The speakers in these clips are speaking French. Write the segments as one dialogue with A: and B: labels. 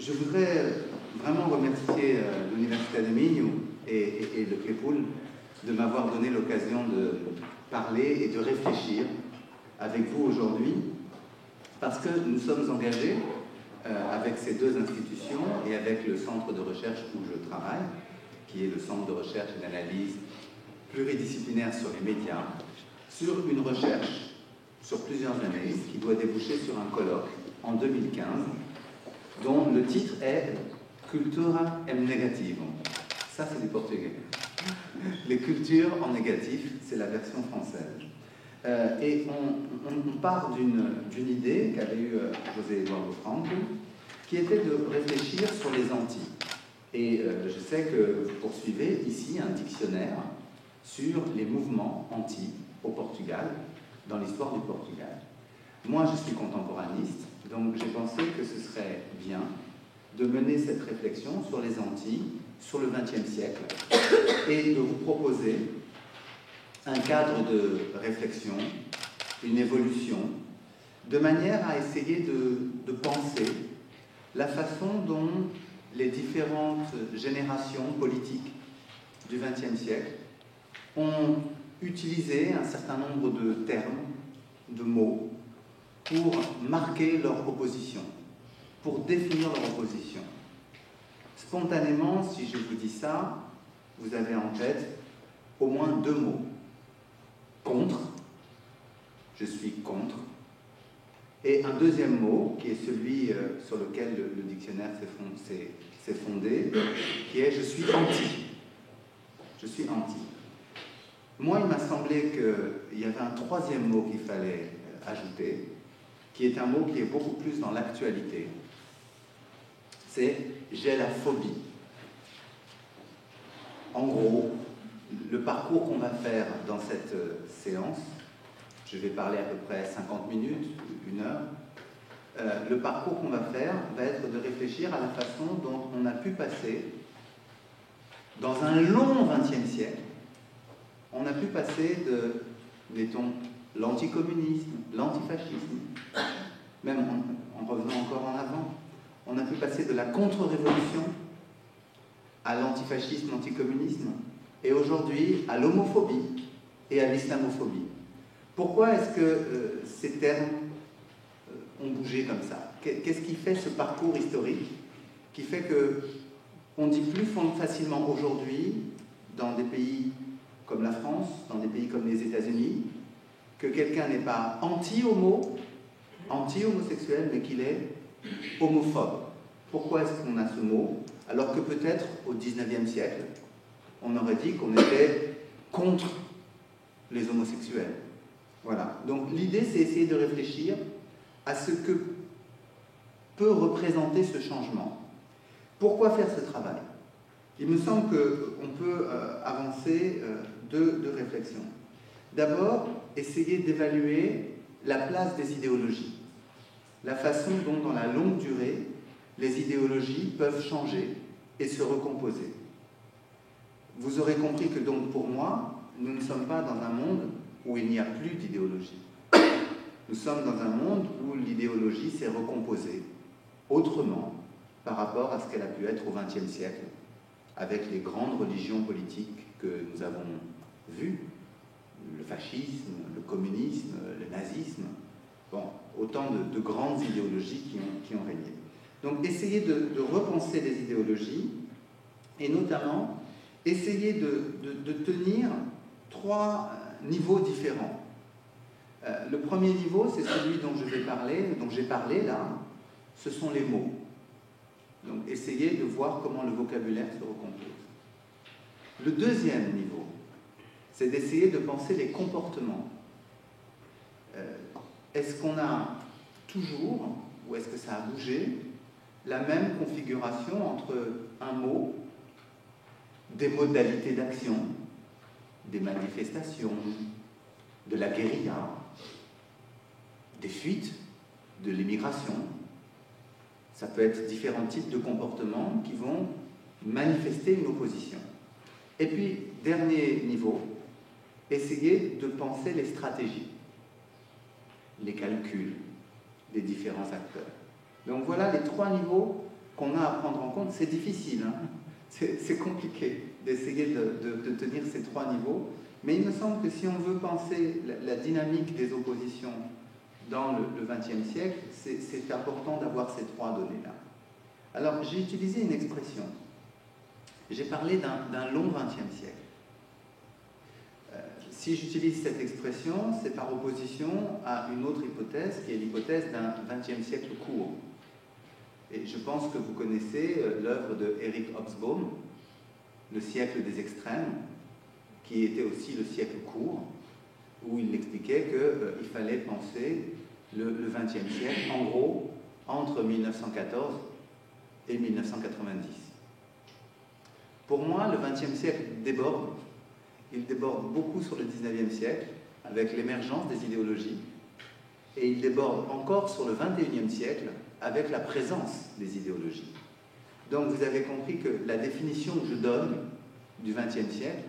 A: Je voudrais vraiment remercier l'Université de Minho et le CLEPUL de m'avoir donné l'occasion de parler et de réfléchir avec vous aujourd'hui, parce que nous sommes engagés avec ces deux institutions et avec le centre de recherche où je travaille, qui est le centre de recherche et d'analyse pluridisciplinaire sur les médias, sur une recherche sur plusieurs années qui doit déboucher sur un colloque en 2015 dont le titre est Cultura em negativo. Ça, c'est du portugais. Les cultures en négatif, c'est la version française. Et on part d'une idée qu'avait eue José Eduardo Franco, qui était de réfléchir sur les Antilles. Et je sais que vous poursuivez ici un dictionnaire sur les mouvements anti au Portugal, dans l'histoire du Portugal. Moi, je suis contemporaniste, donc j'ai pensé que ce serait bien de mener cette réflexion sur les Antilles, sur le XXe siècle, et de vous proposer un cadre de réflexion, une évolution, de manière à essayer de penser la façon dont les différentes générations politiques du XXe siècle ont utilisé un certain nombre de termes, de mots, pour marquer leur opposition, pour définir leur opposition. Spontanément, si je vous dis ça, vous avez en tête au moins deux mots. Contre, je suis contre, et un deuxième mot, qui est celui sur lequel le dictionnaire s'est fondé, qui est je suis anti. Je suis anti. Moi, il m'a semblé qu'il y avait un troisième mot qu'il fallait ajouter, qui est un mot qui est beaucoup plus dans l'actualité. C'est « j'ai la phobie ». En gros, le parcours qu'on va faire dans cette séance, je vais parler à peu près 50 minutes, une heure, le parcours qu'on va faire va être de réfléchir à la façon dont on a pu passer, dans un long XXe siècle, on a pu passer de, mettons, l'anticommunisme, l'antifascisme, même en revenant encore en avant, on a pu passer de la contre-révolution à l'antifascisme, l'anticommunisme, et aujourd'hui à l'homophobie et à l'islamophobie. Pourquoi est-ce que ces termes ont bougé comme ça? Qu'est-ce qui fait ce parcours historique qui fait qu'on dit plus facilement aujourd'hui, dans des pays comme la France, dans des pays comme les États-Unis, que quelqu'un n'est pas anti-homo, anti-homosexuel, mais qu'il est homophobe? Pourquoi est-ce qu'on a ce mot, alors que peut-être au XIXe siècle, on aurait dit qu'on était contre les homosexuels? Voilà. Donc l'idée, c'est essayer de réfléchir à ce que peut représenter ce changement. Pourquoi faire ce travail? Il me semble qu'on peut avancer deux réflexions. D'abord, essayer d'évaluer la place des idéologies, la façon dont, dans la longue durée, les idéologies peuvent changer et se recomposer. Vous aurez compris que, donc, pour moi, nous ne sommes pas dans un monde où il n'y a plus d'idéologie. Nous sommes dans un monde où l'idéologie s'est recomposée autrement par rapport à ce qu'elle a pu être au XXe siècle, avec les grandes religions politiques que nous avons vues, le fascisme, le communisme, le nazisme, bon, autant de grandes idéologies qui ont régné. Donc essayer de repenser les idéologies, et notamment essayer de tenir trois niveaux différents. Le premier niveau, c'est celui dont j'ai parlé là, ce sont les mots. Donc essayer de voir comment le vocabulaire se recompose. Le deuxième niveau, c'est d'essayer de penser les comportements. Est-ce qu'on a toujours, ou est-ce que ça a bougé, la même configuration entre un mot, des modalités d'action, des manifestations, de la guérilla, des fuites, de l'immigration? Ça peut être différents types de comportements qui vont manifester une opposition. Et puis, dernier niveau, essayer de penser les stratégies, les calculs des différents acteurs. Donc voilà les trois niveaux qu'on a à prendre en compte. C'est difficile, hein. C'est compliqué d'essayer de tenir ces trois niveaux, mais il me semble que si on veut penser la dynamique des oppositions dans le XXe siècle, c'est important d'avoir ces trois données-là. Alors, j'ai utilisé une expression. J'ai parlé d'un long XXe siècle. Si j'utilise cette expression, c'est par opposition à une autre hypothèse, qui est l'hypothèse d'un XXe siècle court. Et je pense que vous connaissez l'œuvre de Eric Hobsbawm, Le siècle des extrêmes, qui était aussi le siècle court, où il expliquait qu'il fallait penser le XXe siècle, en gros, entre 1914 et 1990. Pour moi, le XXe siècle déborde. Il déborde beaucoup sur le XIXe siècle, avec l'émergence des idéologies, et il déborde encore sur le XXIe siècle, avec la présence des idéologies. Donc vous avez compris que la définition que je donne du XXe siècle,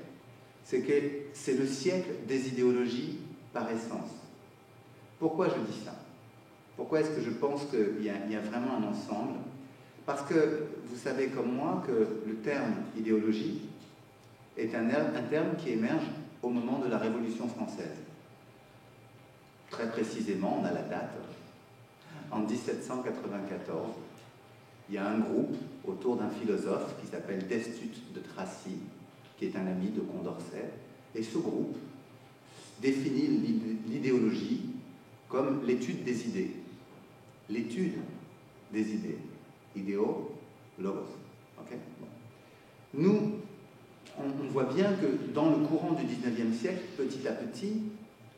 A: c'est que c'est le siècle des idéologies par essence. Pourquoi je dis ça? Pourquoi est-ce que je pense qu'il y a vraiment un ensemble? Parce que vous savez comme moi que le terme idéologie est un terme qui émerge au moment de la Révolution française. Très précisément, on a la date. En 1794, il y a un groupe autour d'un philosophe qui s'appelle Destutt de Tracy, qui est un ami de Condorcet, et ce groupe définit l'idéologie comme l'étude des idées. L'étude des idées. Idéo, logos. Okay? Bon. Nous, on voit bien que dans le courant du XIXe siècle, petit à petit,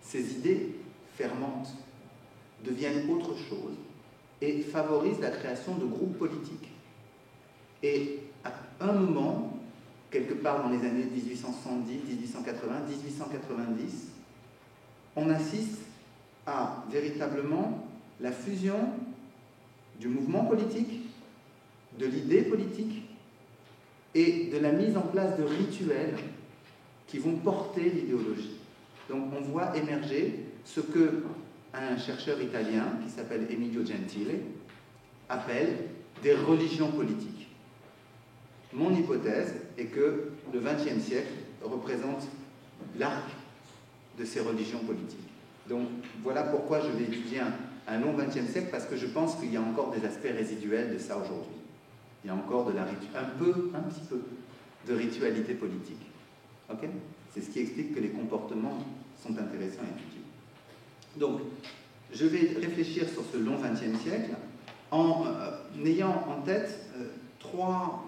A: ces idées fermentent, deviennent autre chose et favorisent la création de groupes politiques. Et à un moment, quelque part dans les années 1870, 1880, 1890, on assiste à véritablement la fusion du mouvement politique, de l'idée politique et de la mise en place de rituels qui vont porter l'idéologie. Donc on voit émerger ce que un chercheur italien qui s'appelle Emilio Gentile appelle des religions politiques. Mon hypothèse est que le XXe siècle représente l'arc de ces religions politiques. Donc voilà pourquoi je vais étudier un long XXe siècle, parce que je pense qu'il y a encore des aspects résiduels de ça aujourd'hui. Il y a encore un petit peu de ritualité politique. Okay? C'est ce qui explique que les comportements sont intéressants à étudier. Donc, je vais réfléchir sur ce long XXe siècle en ayant en tête trois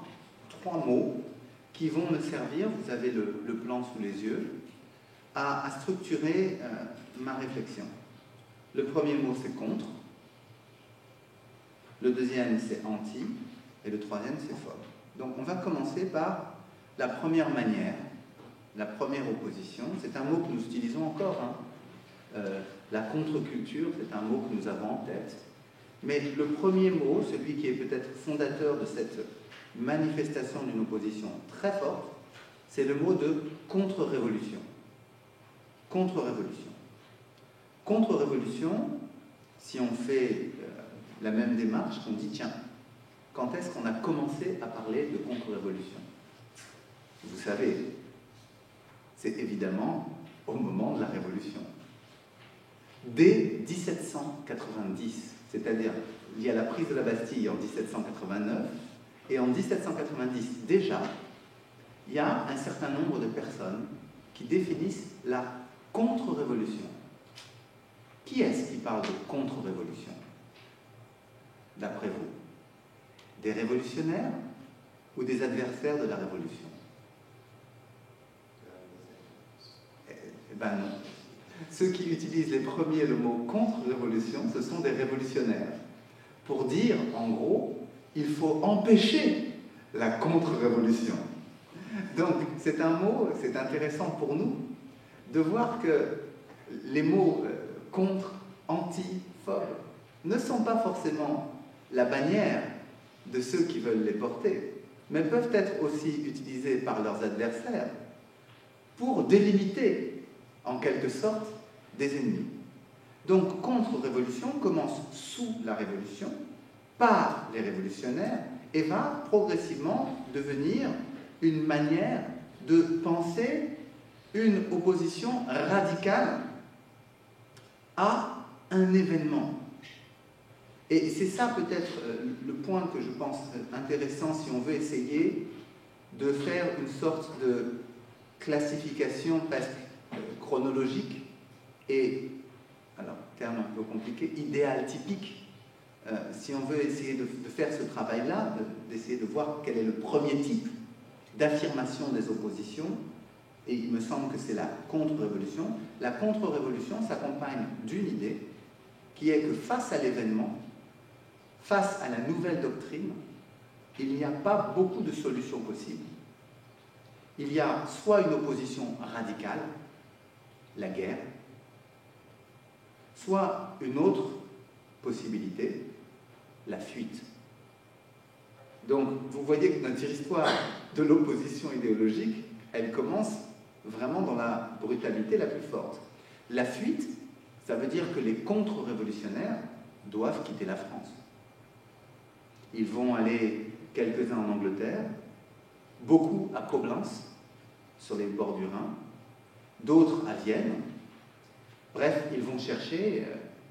A: mots qui vont me servir, vous avez le plan sous les yeux, à structurer ma réflexion. Le premier mot, c'est contre. Le deuxième, c'est anti. Et le troisième, c'est fort. Donc, on va commencer par la première manière, la première opposition. C'est un mot que nous utilisons encore. Hein. La contre-culture, c'est un mot que nous avons en tête. Mais le premier mot, celui qui est peut-être fondateur de cette manifestation d'une opposition très forte, c'est le mot de contre-révolution. Contre-révolution. Contre-révolution, si on fait la même démarche, on dit, tiens, quand est-ce qu'on a commencé à parler de contre-révolution? Vous savez, c'est évidemment au moment de la Révolution. Dès 1790, c'est-à-dire il y a la prise de la Bastille en 1789, et en 1790 déjà, il y a un certain nombre de personnes qui définissent la contre-révolution. Qui est-ce qui parle de contre-révolution, d'après vous? Des révolutionnaires ou des adversaires de la révolution? Eh bien non. Ceux qui utilisent les premiers le mot contre-révolution, ce sont des révolutionnaires. Pour dire, en gros, il faut empêcher la contre-révolution. Donc, c'est un mot, c'est intéressant pour nous de voir que les mots contre, anti, phobe ne sont pas forcément la bannière de ceux qui veulent les porter, mais peuvent être aussi utilisés par leurs adversaires pour délimiter, en quelque sorte, des ennemis. Donc, contre-révolution commence sous la Révolution par les révolutionnaires et va progressivement devenir une manière de penser une opposition radicale à un événement. Et c'est ça peut-être le point que je pense intéressant si on veut essayer de faire une sorte de classification presque chronologique et, alors terme un peu compliqué, idéal typique. Si on veut essayer de faire ce travail-là, d'essayer de voir quel est le premier type d'affirmation des oppositions, et il me semble que c'est la contre-révolution. La contre-révolution s'accompagne d'une idée qui est que face à l'événement, face à la nouvelle doctrine, il n'y a pas beaucoup de solutions possibles. Il y a soit une opposition radicale, la guerre, soit une autre possibilité, la fuite. Donc, vous voyez que notre histoire de l'opposition idéologique, elle commence vraiment dans la brutalité la plus forte. La fuite, ça veut dire que les contre-révolutionnaires doivent quitter la France. Ils vont aller, quelques-uns en Angleterre, beaucoup à Coblence, sur les bords du Rhin, d'autres à Vienne. Bref, ils vont chercher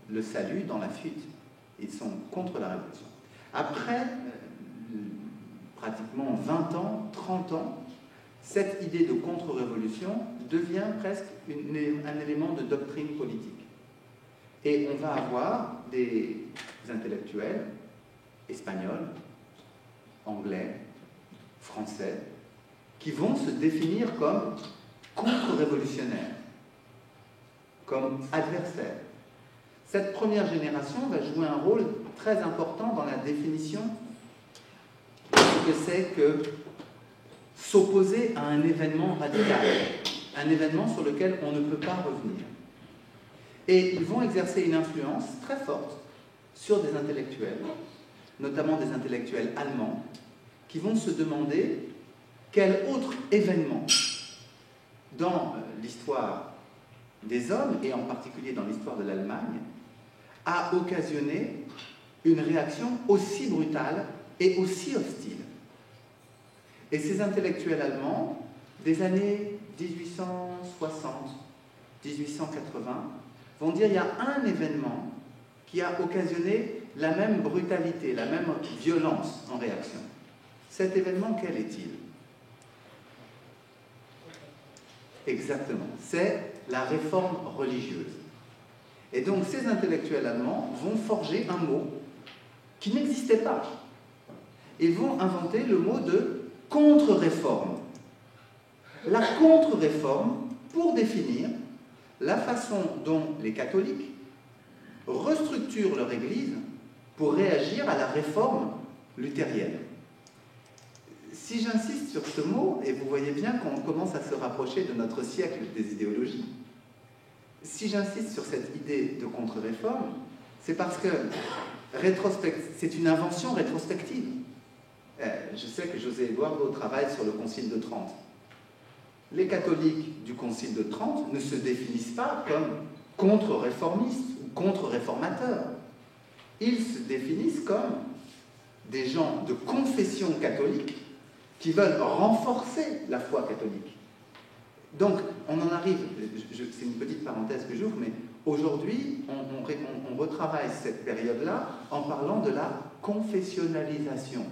A: le salut dans la fuite. Ils sont contre la révolution. Après pratiquement 20 ans, 30 ans, cette idée de contre-révolution devient presque un élément de doctrine politique. Et on va avoir des intellectuels espagnols, anglais, français, qui vont se définir comme contre-révolutionnaires, comme adversaires. Cette première génération va jouer un rôle très important dans la définition de ce que c'est que s'opposer à un événement radical, un événement sur lequel on ne peut pas revenir. Et ils vont exercer une influence très forte sur des intellectuels, notamment des intellectuels allemands, qui vont se demander quel autre événement dans l'histoire des hommes, et en particulier dans l'histoire de l'Allemagne, a occasionné une réaction aussi brutale et aussi hostile. Et ces intellectuels allemands, des années 1860, 1880, vont dire qu'il y a un événement qui a occasionné la même brutalité, la même violence en réaction. Cet événement, quel est-il? Exactement, c'est la réforme religieuse. Et donc ces intellectuels allemands vont forger un mot qui n'existait pas. Ils vont inventer le mot de contre-réforme. La contre-réforme pour définir la façon dont les catholiques restructurent leur Église pour réagir à la réforme luthérienne. Si j'insiste sur ce mot, et vous voyez bien qu'on commence à se rapprocher de notre siècle des idéologies, si j'insiste sur cette idée de contre-réforme, c'est parce que c'est une invention rétrospective. Je sais que José Eduardo travaille sur le Concile de Trente. Les catholiques du Concile de Trente ne se définissent pas comme contre-réformistes ou contre-réformateurs. Ils se définissent comme des gens de confession catholique qui veulent renforcer la foi catholique. Donc, on en arrive, c'est une petite parenthèse que j'ouvre, mais aujourd'hui, on retravaille cette période-là en parlant de la confessionnalisation.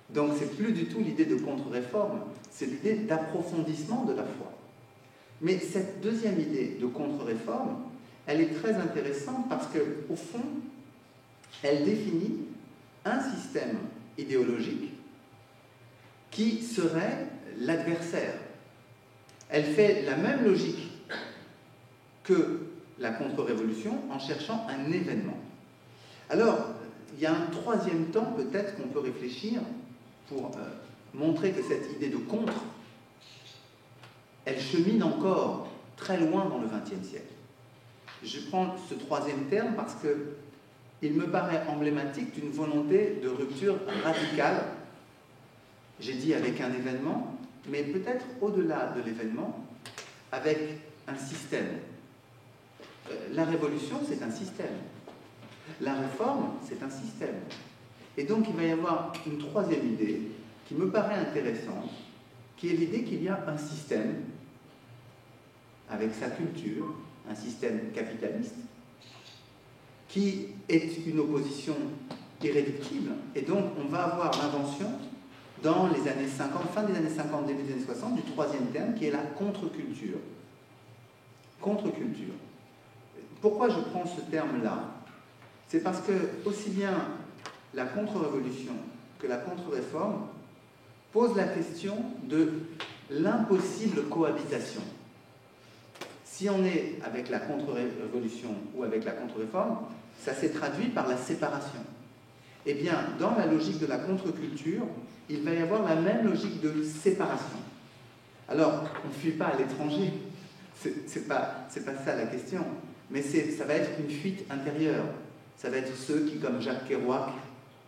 A: Donc, c'est plus du tout l'idée de contre-réforme, c'est l'idée d'approfondissement de la foi. Mais cette deuxième idée de contre-réforme, elle est très intéressante parce qu'au fond, elle définit un système idéologique qui serait l'adversaire. Elle fait la même logique que la contre-révolution en cherchant un événement. Alors, il y a un troisième temps peut-être qu'on peut réfléchir pour montrer que cette idée de contre, elle chemine encore très loin dans le XXe siècle. Je prends ce troisième terme parce qu'il me paraît emblématique d'une volonté de rupture radicale. J'ai dit avec un événement, mais peut-être au-delà de l'événement, avec un système. La révolution, c'est un système. La réforme, c'est un système. Et donc, il va y avoir une troisième idée qui me paraît intéressante, qui est l'idée qu'il y a un système avec sa culture, un système capitaliste, qui est une opposition irréductible, et donc on va avoir l'invention dans les années 50, fin des années 50, début des années 60, du troisième terme, qui est la contre-culture. Contre-culture. Pourquoi je prends ce terme-là? C'est parce que aussi bien la contre-révolution que la contre-réforme posent la question de l'impossible cohabitation. Si on est avec la contre-révolution ou avec la contre-réforme, ça s'est traduit par la séparation. Eh bien, dans la logique de la contre-culture, il va y avoir la même logique de séparation. Alors, on ne fuit pas à l'étranger, c'est pas ça la question, mais ça va être une fuite intérieure. Ça va être ceux qui, comme Jacques Kerouac,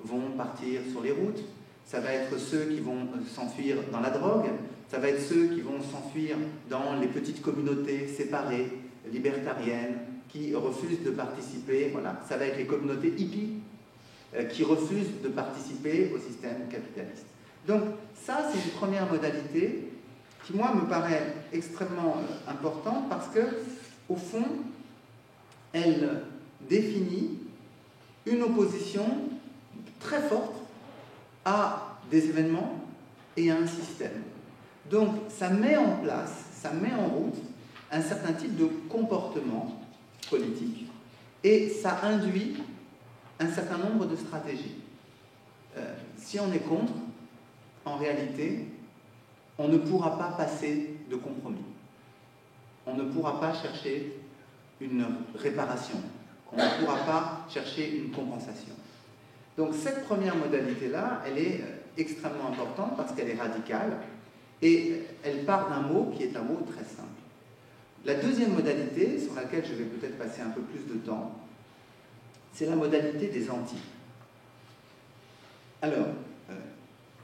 A: vont partir sur les routes, ça va être ceux qui vont s'enfuir dans la drogue, ça va être ceux qui vont s'enfuir dans les petites communautés séparées, libertariennes, qui refusent de participer, voilà. Ça va être les communautés hippies qui refusent de participer au système capitaliste. Donc ça, c'est une première modalité qui, moi, me paraît extrêmement importante parce que, au fond, elle définit une opposition très forte à des événements et à un système. Donc ça met en place, ça met en route un certain type de comportement politique et ça induit un certain nombre de stratégies. Si on est contre, en réalité, on ne pourra pas passer de compromis. On ne pourra pas chercher une réparation. On ne pourra pas chercher une compensation. Donc cette première modalité-là, elle est extrêmement importante parce qu'elle est radicale et elle part d'un mot qui est un mot très simple. La deuxième modalité, sur laquelle je vais peut-être passer un peu plus de temps, c'est la modalité des anti. Alors,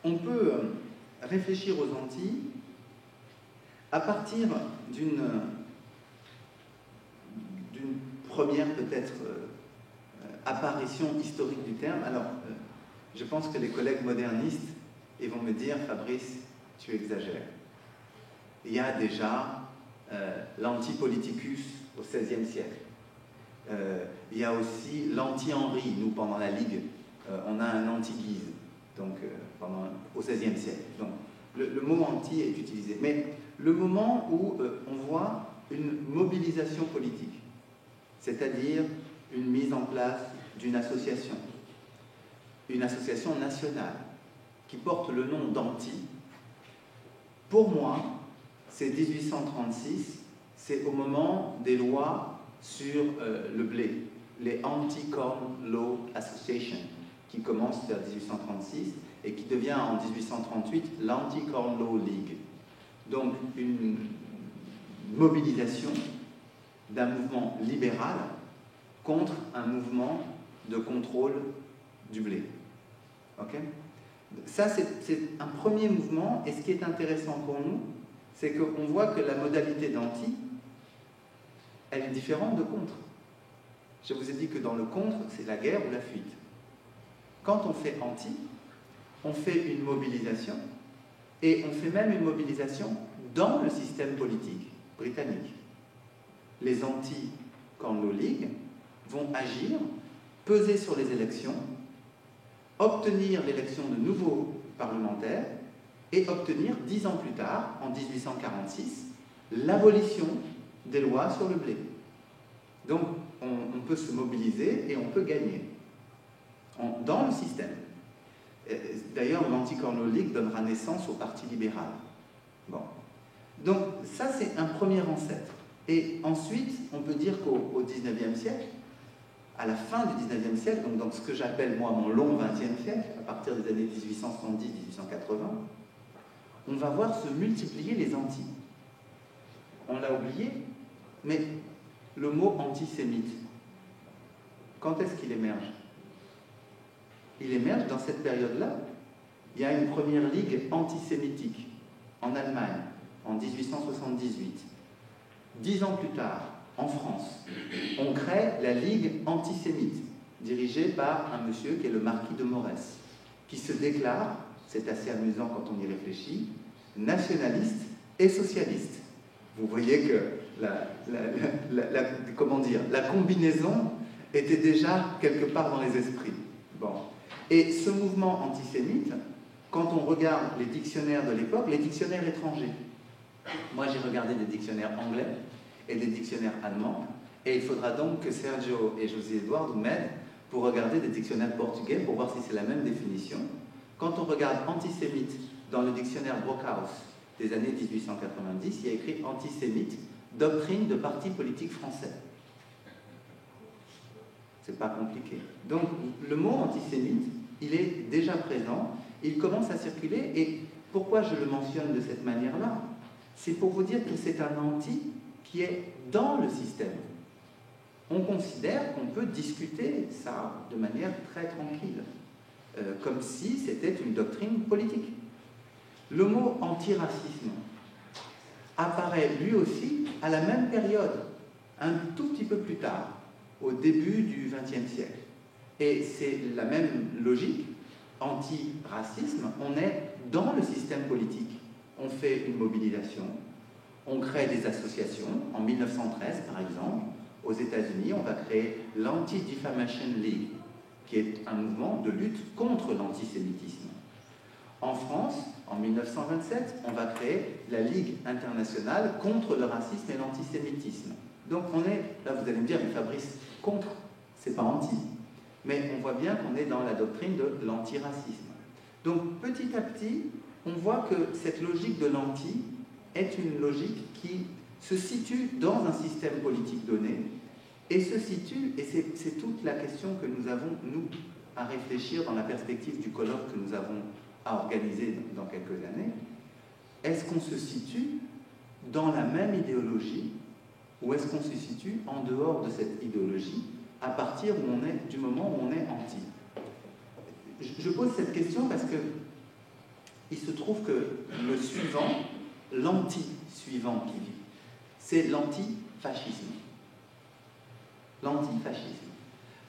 A: on peut réfléchir aux anti à partir d'une première peut-être apparition historique du terme. Alors, je pense que les collègues modernistes ils vont me dire, Fabrice, tu exagères. Il y a déjà l'anti-politicus au XVIe siècle. Il y a aussi l'anti-Henri. Nous, pendant la Ligue, on a un anti-Guise, donc au XVIe siècle. Donc, le mot anti est utilisé. Mais le moment où on voit une mobilisation politique, c'est-à-dire une mise en place d'une association nationale, qui porte le nom d'anti, pour moi, c'est 1836, c'est au moment des lois sur le blé, les Anti-Corn Law Association, qui commence vers 1836 et qui devient en 1838 l'Anti-Corn Law League. Donc une mobilisation d'un mouvement libéral contre un mouvement de contrôle du blé. Okay ? Ça, c'est un premier mouvement, et ce qui est intéressant pour nous, c'est qu'on voit que la modalité d'anti, elle est différente de contre. Je vous ai dit que dans le contre, c'est la guerre ou la fuite. Quand on fait anti, on fait une mobilisation, et on fait même une mobilisation dans le système politique britannique. Les anti-Corn Law League vont agir, peser sur les élections, obtenir l'élection de nouveaux parlementaires et obtenir 10 ans plus tard, en 1846, l'abolition des lois sur le blé. Donc, on peut se mobiliser et on peut gagner dans le système. D'ailleurs, l'Anti-Corn Law League donnera naissance au Parti libéral. Bon. Donc, ça, c'est un premier ancêtre. Et ensuite, on peut dire qu'au XIXe siècle, à la fin du XIXe siècle, donc dans ce que j'appelle moi mon long XXe siècle, à partir des années 1870-1880, on va voir se multiplier les anti. On l'a oublié, mais le mot antisémite, quand est-ce qu'il émerge? Il émerge dans cette période-là. Il y a une première ligue antisémitique en Allemagne, en 1878. 10 ans plus tard, en France, on crée la Ligue antisémite. dirigée par un monsieur qui est le marquis de Morès, qui se déclare, c'est assez amusant quand on y réfléchit, nationaliste et socialiste. Vous voyez que comment dire, la combinaison était déjà quelque part dans les esprits. Bon. Et ce mouvement antisémite, quand on regarde les dictionnaires de l'époque, les dictionnaires étrangers, moi j'ai regardé des dictionnaires anglais et des dictionnaires allemands, et il faudra donc que Sergio et José Eduardo m'aident pour regarder des dictionnaires portugais pour voir si c'est la même définition. Quand on regarde antisémite dans le dictionnaire Brockhaus des années 1890, il y a écrit antisémite, doctrine de parti politique français. C'est pas compliqué. Donc le mot antisémite, il est déjà présent, il commence à circuler, et pourquoi je le mentionne de cette manière-là? C'est pour vous dire que c'est un anti qui est dans le système. On considère qu'on peut discuter ça de manière très tranquille, comme si c'était une doctrine politique. Le mot antiracisme apparaît lui aussi à la même période, un tout petit peu plus tard, au début du XXe siècle. Et c'est la même logique, antiracisme, on est dans le système politique. On fait une mobilisation, on crée des associations. En 1913, par exemple, aux États-Unis, on va créer l'Anti-Defamation League, qui est un mouvement de lutte contre l'antisémitisme. En France, en 1927, on va créer la Ligue internationale contre le racisme et l'antisémitisme. Donc on est, là vous allez me dire, mais Fabrice, contre, c'est pas anti. Mais on voit bien qu'on est dans la doctrine de l'antiracisme. Donc petit à petit, on voit que cette logique de l'anti est une logique qui se situe dans un système politique donné, et se situe, et c'est toute la question que nous avons, nous, à réfléchir dans la perspective du colloque que nous avons à organiser dans quelques années. Est-ce qu'on se situe dans la même idéologie, ou est-ce qu'on se situe en dehors de cette idéologie, à partir où on est, du moment où on est anti? Je pose cette question parce que il se trouve que le suivant, l'anti-suivant qui vit, c'est l'antifascisme. L'antifascisme.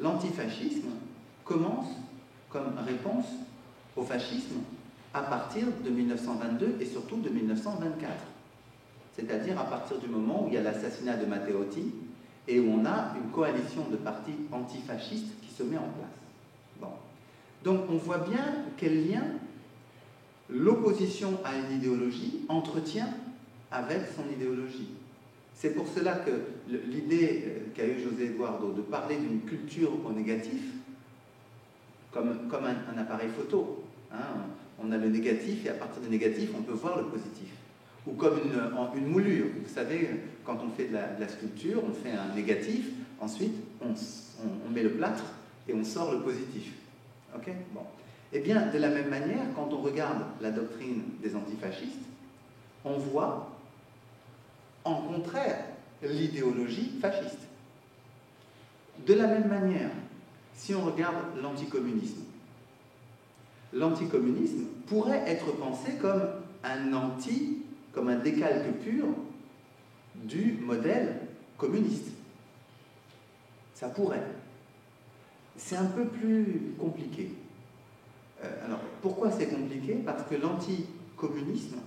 A: L'antifascisme commence comme réponse au fascisme à partir de 1922 et surtout de 1924. C'est-à-dire à partir du moment où il y a l'assassinat de Matteotti et où on a une coalition de partis antifascistes qui se met en place. Bon. Donc on voit bien quel lien l'opposition à une idéologie entretient avec son idéologie. C'est pour cela que l'idée qu'a eu José Eduardo de parler d'une culture au négatif, comme un appareil photo. Hein, on a le négatif et à partir du négatif, on peut voir le positif. Ou comme une moulure. Vous savez, quand on fait de la sculpture, on fait un négatif, ensuite on met le plâtre et on sort le positif. Ok ? Bon. Eh bien, de la même manière, quand on regarde la doctrine des antifascistes, on voit en contraire l'idéologie fasciste. De la même manière, si on regarde l'anticommunisme pourrait être pensé comme un anti, comme un décalque pur du modèle communiste. Ça pourrait. C'est un peu plus compliqué. Alors, pourquoi c'est compliqué? Parce que l'anticommunisme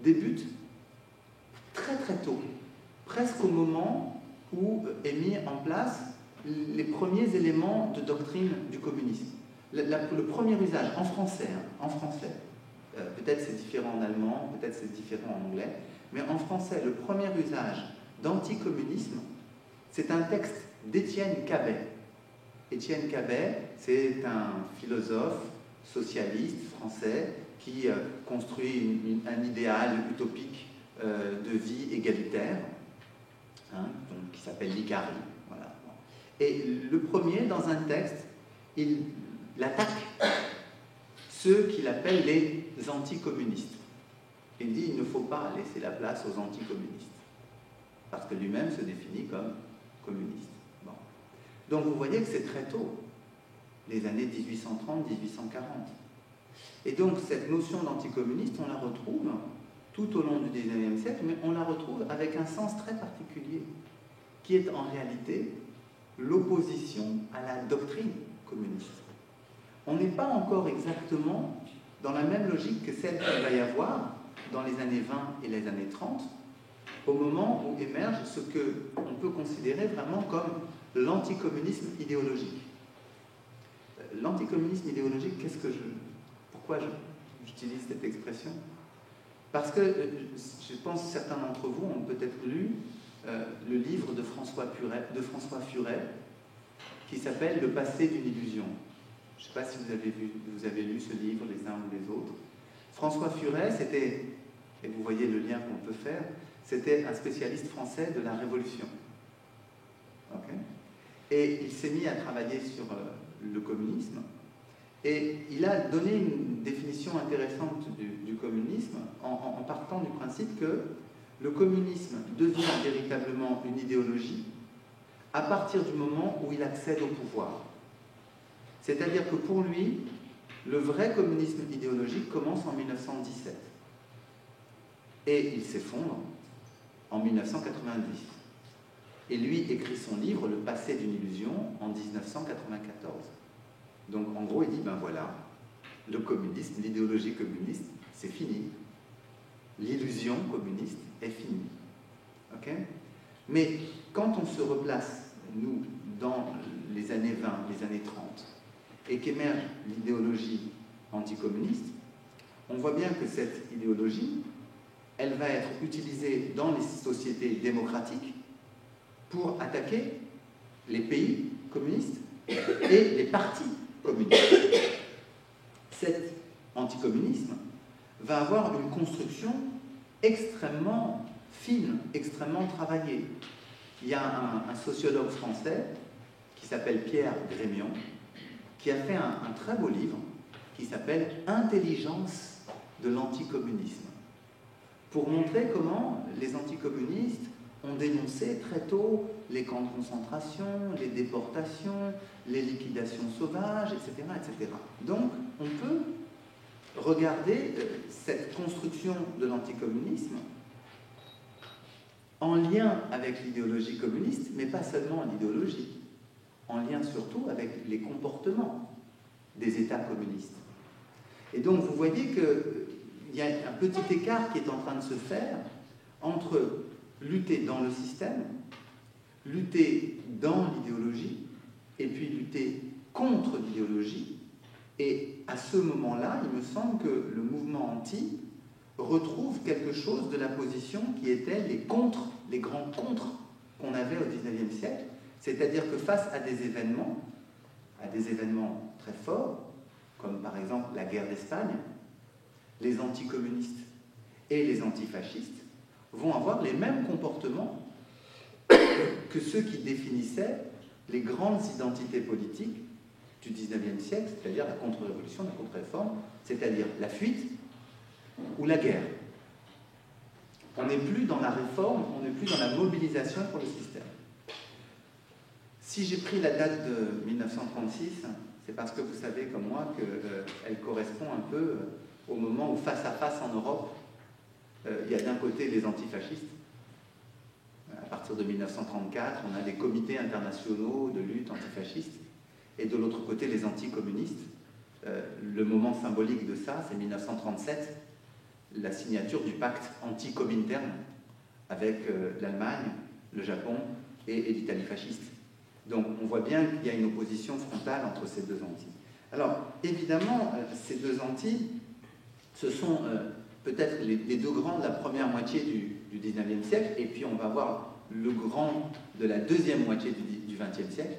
A: débute très très tôt, presque au moment où est mis en place les premiers éléments de doctrine du communisme. Le premier usage, en français, peut-être c'est différent en allemand, peut-être c'est différent en anglais, mais en français, le premier usage d'anticommunisme, c'est un texte d'Étienne Cabet. Étienne Cabet, c'est un philosophe socialiste français qui construit un idéal utopique de vie égalitaire, hein, donc, qui s'appelle l'Icari. Voilà. Et le premier, dans un texte, il attaque ceux qu'il appelle les anticommunistes. Il dit qu'il ne faut pas laisser la place aux anticommunistes, parce que lui-même se définit comme communiste. Bon. Donc vous voyez que c'est très tôt, les années 1830-1840. Et donc cette notion d'anticommuniste, on la retrouve tout au long du XIXe siècle, mais on la retrouve avec un sens très particulier, qui est en réalité l'opposition à la doctrine communiste. On n'est pas encore exactement dans la même logique que celle qu'il va y avoir dans les années 20 et les années 30, au moment où émerge ce qu'on peut considérer vraiment comme l'anticommunisme idéologique. L'anticommunisme idéologique, pourquoi j'utilise cette expression? Parce que je pense que certains d'entre vous ont peut-être lu le livre de François Furet qui s'appelle « Le passé d'une illusion ». Je ne sais pas si vous avez lu ce livre, les uns ou les autres. François Furet, c'était, et vous voyez le lien qu'on peut faire, c'était un spécialiste français de la Révolution. Okay. Et il s'est mis à travailler sur le communisme, et il a donné une définition intéressante du communisme en partant du principe que le communisme devient véritablement une idéologie à partir du moment où il accède au pouvoir. C'est-à-dire que pour lui, le vrai communisme idéologique commence en 1917 et il s'effondre en 1990. Et lui écrit son livre « Le passé d'une illusion » en 1994. Donc en gros, il dit, ben voilà, le communisme, l'idéologie communiste, c'est fini. L'illusion communiste est finie. Okay? Mais quand on se replace, nous, dans les années 20, les années 30, et qu'émerge l'idéologie anticommuniste, on voit bien que cette idéologie, elle va être utilisée dans les sociétés démocratiques pour attaquer les pays communistes et les partis communistes. Cet anticommunisme va avoir une construction extrêmement fine, extrêmement travaillée. Il y a un sociologue français qui s'appelle Pierre Grémion, qui a fait un très beau livre qui s'appelle « Intelligence de l'anticommunisme », pour montrer comment les anticommunistes ont dénoncé très tôt les camps de concentration, les déportations, les liquidations sauvages, etc., etc. Donc, on peut regarder cette construction de l'anticommunisme en lien avec l'idéologie communiste, mais pas seulement l'idéologie, en lien surtout avec les comportements des États communistes. Et donc, vous voyez qu'il y a un petit écart qui est en train de se faire entre lutter dans le système, lutter dans l'idéologie, et puis lutter contre l'idéologie. Et à ce moment-là, il me semble que le mouvement anti retrouve quelque chose de la position qui était les grands contres qu'on avait au XIXe siècle. C'est-à-dire que face à des événements très forts, comme par exemple la guerre d'Espagne, les anticommunistes et les antifascistes vont avoir les mêmes comportements que ceux qui définissaient les grandes identités politiques du XIXe siècle, c'est-à-dire la contre-révolution, la contre-réforme, c'est-à-dire la fuite ou la guerre. On n'est plus dans la réforme, on n'est plus dans la mobilisation pour le système. Si j'ai pris la date de 1936, c'est parce que vous savez comme moi qu'elle correspond un peu au moment où face à face en Europe, il y a d'un côté les antifascistes. À partir de 1934, on a des comités internationaux de lutte antifasciste, et de l'autre côté les anticommunistes. Le moment symbolique de ça, c'est 1937, la signature du pacte anti-Comintern avec l'Allemagne, le Japon et l'Italie fasciste. Donc on voit bien qu'il y a une opposition frontale entre ces deux antis. Alors évidemment, ces deux antis, ce sont peut-être les deux grands de la première moitié du XIXe siècle, et puis on va voir le grand de la deuxième moitié du XXe siècle,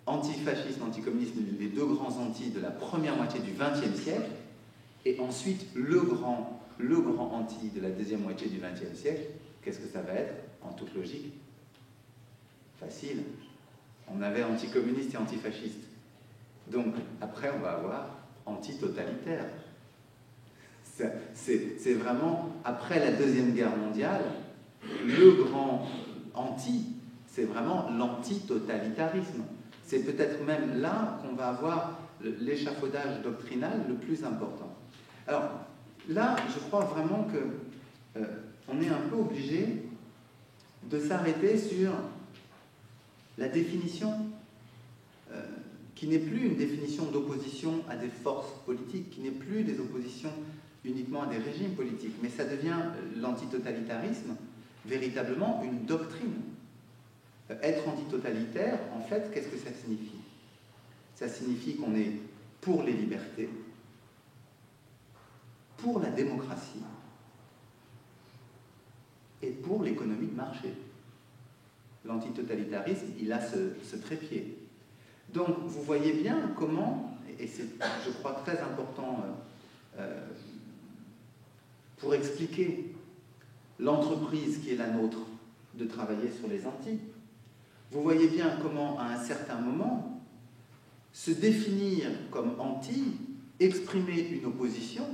A: antifascisme, anticommunisme, les deux grands antis de la première moitié du XXe siècle, et ensuite le grand anti de la deuxième moitié du XXe siècle. Qu'est-ce que ça va être, en toute logique? Facile. On avait anticommuniste et antifasciste. Donc, après, on va avoir anti-totalitaire. C'est vraiment, après la Deuxième Guerre mondiale, le grand anti, c'est vraiment l'anti-totalitarisme. C'est peut-être même là qu'on va avoir l'échafaudage doctrinal le plus important. Alors, là, je crois vraiment qu'on est un peu obligé de s'arrêter sur la définition qui n'est plus une définition d'opposition à des forces politiques, qui n'est plus des oppositions uniquement à des régimes politiques, mais ça devient l'antitotalitarisme, véritablement une doctrine. Être antitotalitaire, en fait, qu'est-ce que ça signifie? Ça signifie qu'on est pour les libertés, pour la démocratie et pour l'économie de marché. L'antitotalitarisme, il a ce trépied. Donc, vous voyez bien comment, et c'est, je crois, très important pour expliquer l'entreprise qui est la nôtre de travailler sur les Antilles, vous voyez bien comment, à un certain moment, se définir comme Antilles, exprimer une opposition,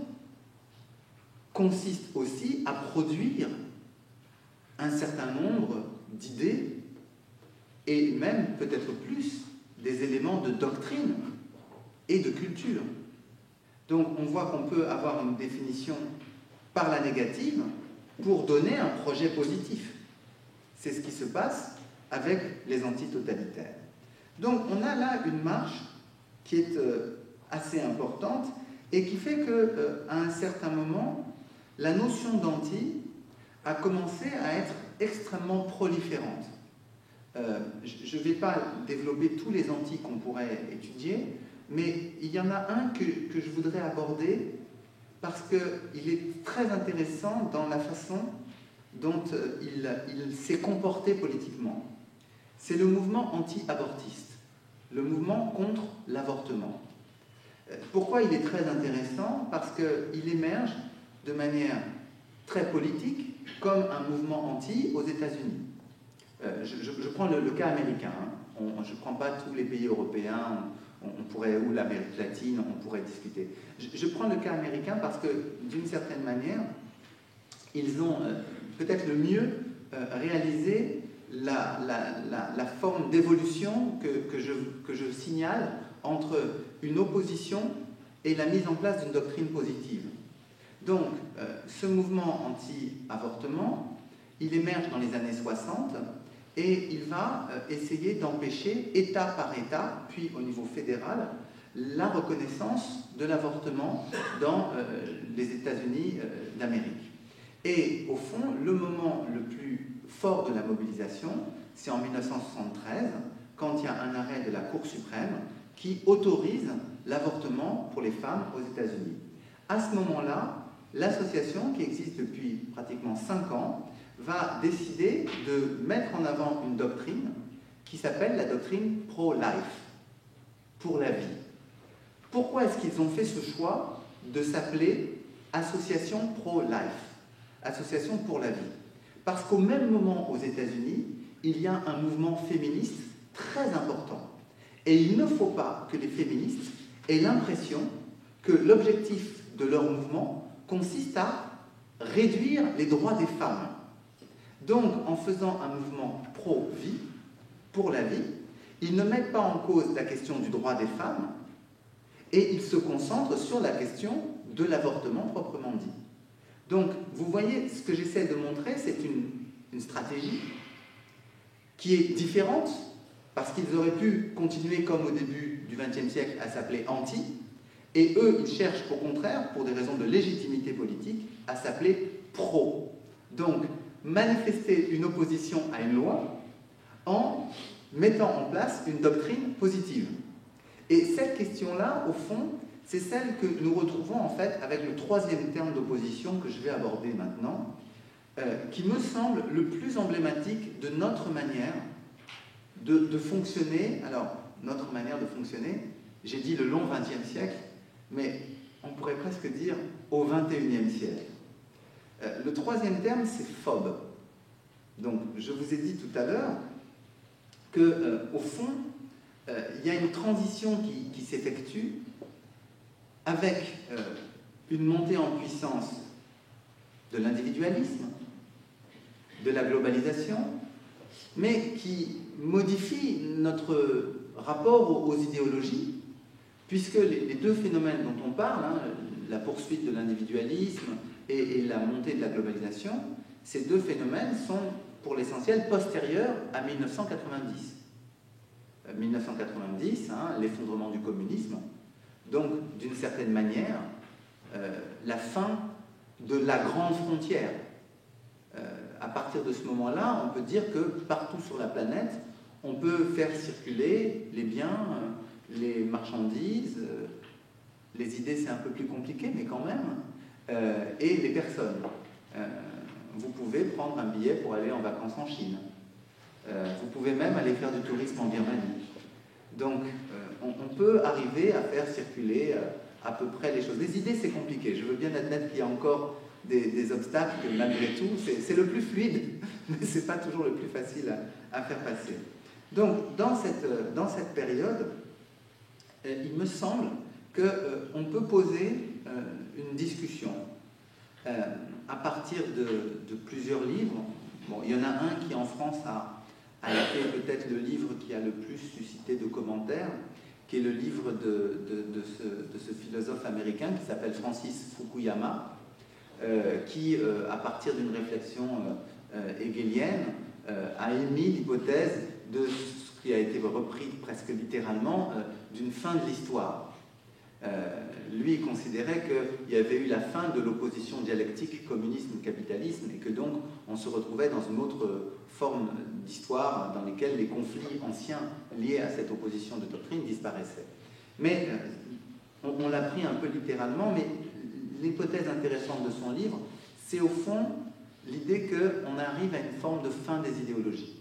A: consiste aussi à produire un certain nombre d'idées et même, peut-être plus, des éléments de doctrine et de culture. Donc on voit qu'on peut avoir une définition par la négative pour donner un projet positif. C'est ce qui se passe avec les antitotalitaires. Donc on a là une marche qui est assez importante et qui fait qu'à un certain moment, la notion d'anti a commencé à être extrêmement proliférante. Je ne vais pas développer tous les antis qu'on pourrait étudier, mais il y en a un que je voudrais aborder parce qu'il est très intéressant dans la façon dont il s'est comporté politiquement. C'est le mouvement anti-abortiste, le mouvement contre l'avortement. Pourquoi il est très intéressant? Parce qu'il émerge de manière très politique comme un mouvement anti aux États-Unis. Je prends le cas américain, hein. Je ne prends pas tous les pays européens, on pourrait, ou l'Amérique latine, on pourrait discuter. Je prends le cas américain parce que, d'une certaine manière, ils ont peut-être le mieux réalisé la forme d'évolution que je signale entre une opposition et la mise en place d'une doctrine positive. Donc, ce mouvement anti-avortement, il émerge dans les années 60 et il va essayer d'empêcher, État par État, puis au niveau fédéral, la reconnaissance de l'avortement dans les États-Unis d'Amérique. Et au fond, le moment le plus fort de la mobilisation, c'est en 1973, quand il y a un arrêt de la Cour suprême qui autorise l'avortement pour les femmes aux États-Unis. À ce moment-là, l'association, qui existe depuis pratiquement 5 ans, va décider de mettre en avant une doctrine qui s'appelle la doctrine pro-life, pour la vie. Pourquoi est-ce qu'ils ont fait ce choix de s'appeler Association pro-life, Association pour la vie? Parce qu'au même moment aux États-Unis, il y a un mouvement féministe très important. Et il ne faut pas que les féministes aient l'impression que l'objectif de leur mouvement consiste à réduire les droits des femmes. Donc, en faisant un mouvement pro-vie, pour la vie, ils ne mettent pas en cause la question du droit des femmes et ils se concentrent sur la question de l'avortement proprement dit. Donc, vous voyez, ce que j'essaie de montrer, c'est une stratégie qui est différente parce qu'ils auraient pu continuer comme au début du XXe siècle à s'appeler anti, et eux, ils cherchent au contraire, pour des raisons de légitimité politique, à s'appeler pro. Donc, manifester une opposition à une loi en mettant en place une doctrine positive. Et cette question-là, au fond, c'est celle que nous retrouvons en fait avec le troisième terme d'opposition que je vais aborder maintenant, qui me semble le plus emblématique de notre manière de fonctionner. Alors, notre manière de fonctionner, j'ai dit le long XXe siècle, mais on pourrait presque dire au XXIe siècle. Le troisième terme, c'est phobe. Donc, je vous ai dit tout à l'heure qu'au fond, il y a une transition qui s'effectue avec une montée en puissance de l'individualisme, de la globalisation, mais qui modifie notre rapport aux idéologies, puisque les deux phénomènes dont on parle, hein, la poursuite de l'individualisme et la montée de la globalisation, ces deux phénomènes sont pour l'essentiel postérieurs à 1990. 1990, l'effondrement du communisme. Donc, d'une certaine manière, la fin de la grande frontière. À partir de ce moment-là, on peut dire que partout sur la planète, on peut faire circuler les biens, les marchandises, les idées c'est un peu plus compliqué, mais quand même, et les personnes. Vous pouvez prendre un billet pour aller en vacances en Chine. Vous pouvez même aller faire du tourisme en Birmanie. Donc, on peut arriver à faire circuler à peu près les choses. Les idées, c'est compliqué. Je veux bien admettre qu'il y a encore des obstacles, malgré tout. C'est le plus fluide, mais ce n'est pas toujours le plus facile à faire passer. Donc, dans cette période, il me semble qu'on peut poser une discussion à partir de plusieurs livres. Bon, il y en a un qui, en France, a été peut-être le livre qui a le plus suscité de commentaires, qui est le livre de ce philosophe américain qui s'appelle Francis Fukuyama, qui, à partir d'une réflexion hegelienne, a émis l'hypothèse de ce qui a été repris presque littéralement d'une fin de l'histoire. Lui, il considérait qu'il y avait eu la fin de l'opposition dialectique communisme-capitalisme et que donc on se retrouvait dans une autre forme d'histoire dans laquelle les conflits anciens liés à cette opposition de doctrine disparaissaient. Mais on l'a pris un peu littéralement, mais l'hypothèse intéressante de son livre, c'est au fond l'idée qu'on arrive à une forme de fin des idéologies.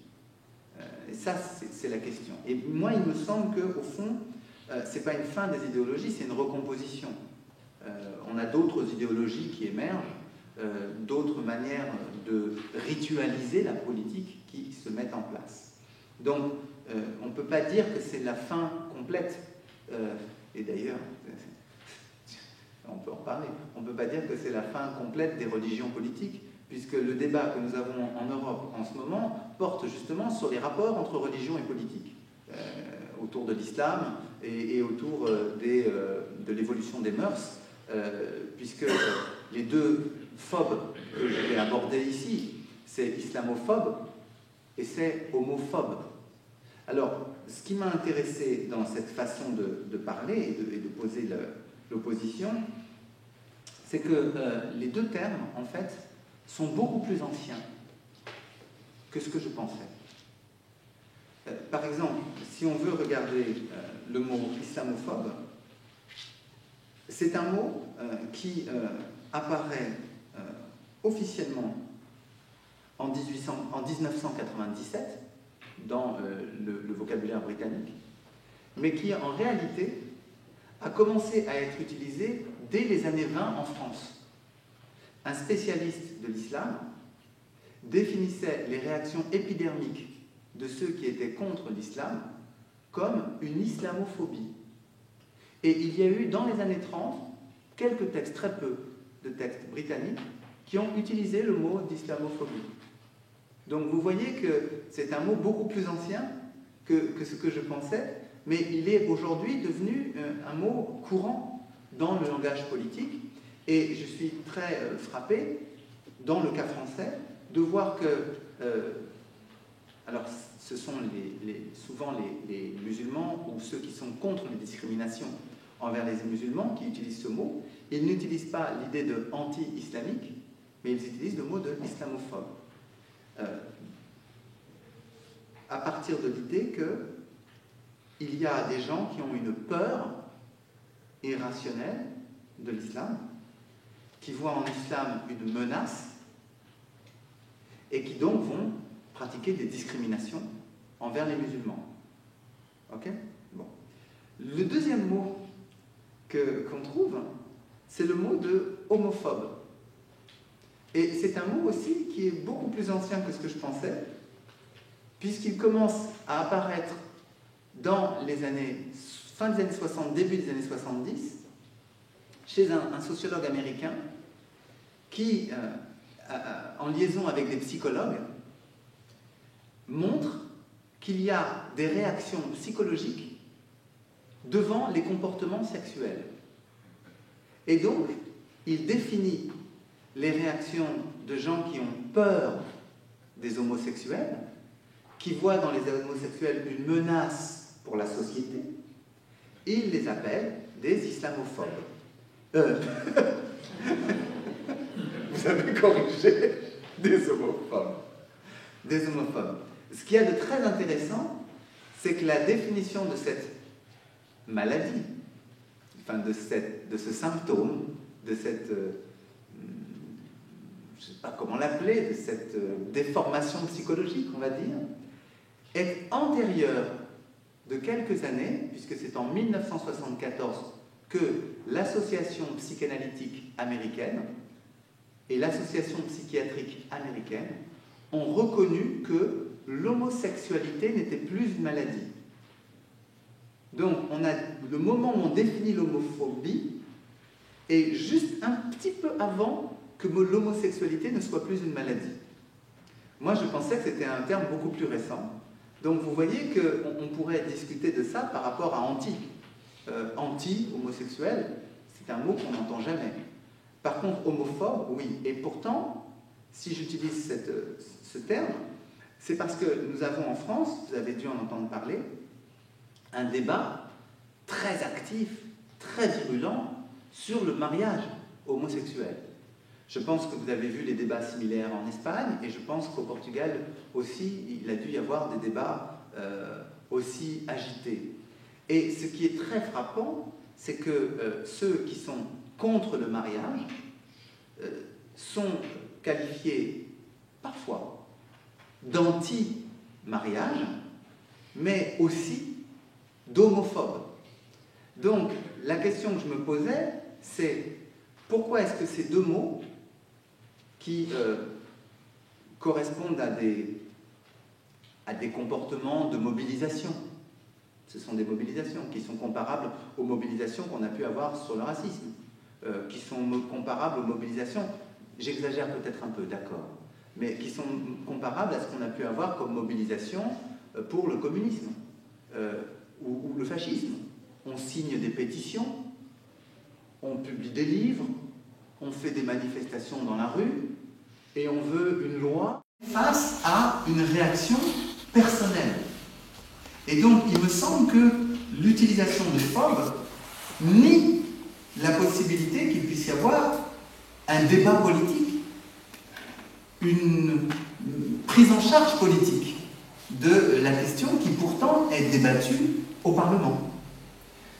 A: Et ça, c'est la question. Et moi, il me semble qu'au fond, ce n'est pas une fin des idéologies, c'est une recomposition. On a d'autres idéologies qui émergent, d'autres manières de ritualiser la politique qui se mettent en place. Donc, on ne peut pas dire que c'est la fin complète. Et d'ailleurs, on peut en parler. On ne peut pas dire que c'est la fin complète des religions politiques, puisque le débat que nous avons en Europe en ce moment porte justement sur les rapports entre religion et politique, autour de l'islam et autour de l'évolution des mœurs, puisque les deux phobes que je vais aborder ici, c'est islamophobe et c'est homophobe. Alors, ce qui m'a intéressé dans cette façon de parler et de poser l'opposition, c'est que les deux termes, en fait, sont beaucoup plus anciens que ce que je pensais. Par exemple, si on veut regarder le mot islamophobe, c'est un mot qui apparaît officiellement en 1997 dans le vocabulaire britannique, mais qui en réalité a commencé à être utilisé dès les années 20 en France. Un spécialiste de l'islam définissait les réactions épidermiques de ceux qui étaient contre l'islam comme une islamophobie. Et il y a eu dans les années 30 quelques textes, très peu de textes britanniques, qui ont utilisé le mot d'islamophobie. Donc vous voyez que c'est un mot beaucoup plus ancien que ce que je pensais, mais il est aujourd'hui devenu un mot courant dans le langage politique. Et je suis très frappé, dans le cas français, de voir que... alors, ce sont souvent les musulmans ou ceux qui sont contre les discriminations envers les musulmans qui utilisent ce mot. Ils n'utilisent pas l'idée de anti-islamique, mais ils utilisent le mot de islamophobe. À partir de l'idée qu'il y a des gens qui ont une peur irrationnelle de l'islam, qui voient en islam une menace et qui donc vont pratiquer des discriminations envers les musulmans. Ok ? Bon. Le deuxième mot qu'on trouve, c'est le mot de homophobe. Et c'est un mot aussi qui est beaucoup plus ancien que ce que je pensais, puisqu'il commence à apparaître dans les années, fin des années 60, début des années 70, chez un sociologue américain qui, en liaison avec des psychologues, montre qu'il y a des réactions psychologiques devant les comportements sexuels. Et donc, il définit les réactions de gens qui ont peur des homosexuels, qui voient dans les homosexuels une menace pour la société, ils les appellent des islamophobes. Vous avez corrigé, des homophobes. Des homophobes. Ce qu'il y a de très intéressant, c'est que la définition de cette maladie, enfin de ce symptôme, de cette, je ne sais pas comment l'appeler, de cette déformation psychologique, on va dire, est antérieure de quelques années, puisque c'est en 1974 que l'Association psychanalytique américaine et l'Association psychiatrique américaine ont reconnu que l'homosexualité n'était plus une maladie. Donc, on a le moment où on définit l'homophobie est juste un petit peu avant que l'homosexualité ne soit plus une maladie. Moi, je pensais que c'était un terme beaucoup plus récent. Donc, vous voyez qu'on pourrait discuter de ça par rapport à anti-homosexuel, c'est un mot qu'on n'entend jamais. Par contre, homophobe, oui. Et pourtant, si j'utilise ce terme, c'est parce que nous avons en France, vous avez dû en entendre parler, un débat très actif, très virulent sur le mariage homosexuel. Je pense que vous avez vu les débats similaires en Espagne, et je pense qu'au Portugal aussi, il a dû y avoir des débats aussi agités. Et ce qui est très frappant, c'est que ceux qui sont contre le mariage sont qualifiés parfois d'anti-mariage, mais aussi d'homophobes. Donc, la question que je me posais, c'est pourquoi est-ce que ces deux mots qui correspondent à des comportements de mobilisation, ce sont des mobilisations qui sont comparables aux mobilisations qu'on a pu avoir sur le racisme, qui sont comparables aux mobilisations, j'exagère peut-être un peu, d'accord, mais qui sont comparables à ce qu'on a pu avoir comme mobilisation pour le communisme ou le fascisme. On signe des pétitions, on publie des livres, on fait des manifestations dans la rue, et on veut une loi face à une réaction personnelle. Et donc, il me semble que l'utilisation de phobe nie la possibilité qu'il puisse y avoir un débat politique, une prise en charge politique de la question qui pourtant est débattue au Parlement.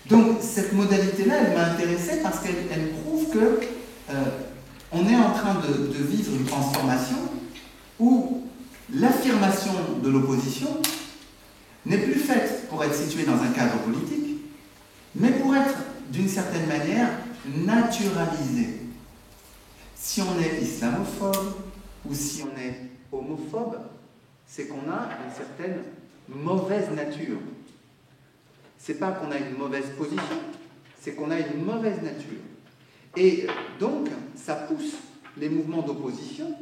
A: Donc, cette modalité-là, elle m'a intéressée parce qu'elle prouve que on est en train de vivre une transformation où l'affirmation de l'opposition n'est plus faite pour être située dans un cadre politique, mais pour être, d'une certaine manière, naturalisée. Si on est islamophobe ou si on est homophobe, c'est qu'on a une certaine mauvaise nature. C'est pas qu'on a une mauvaise position, c'est qu'on a une mauvaise nature. Et donc, ça pousse les mouvements d'opposition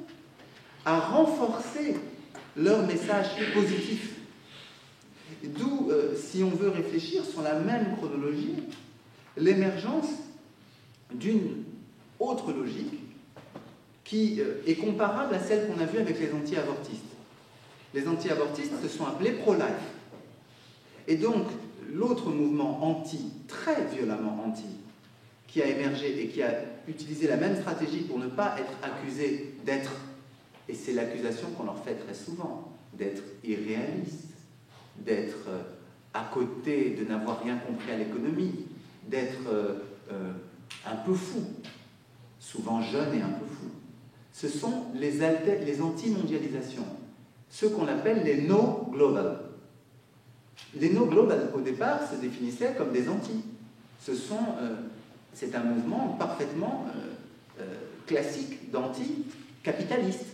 A: à renforcer leur message positif. D'où, si on veut réfléchir sur la même chronologie, l'émergence d'une autre logique qui est comparable à celle qu'on a vue avec les anti-avortistes. Les anti-avortistes se sont appelés pro-life. Et donc, l'autre mouvement très violemment anti, qui a émergé et qui a utilisé la même stratégie pour ne pas être accusé d'être, et c'est l'accusation qu'on leur fait très souvent, d'être irréaliste, d'être à côté, de n'avoir rien compris à l'économie, d'être un peu fou, souvent jeune et un peu fou. Ce sont les anti-mondialisations, ceux qu'on appelle les no-global. Les no-global, au départ, se définissaient comme des anti. C'est un mouvement parfaitement classique d'anti-capitaliste,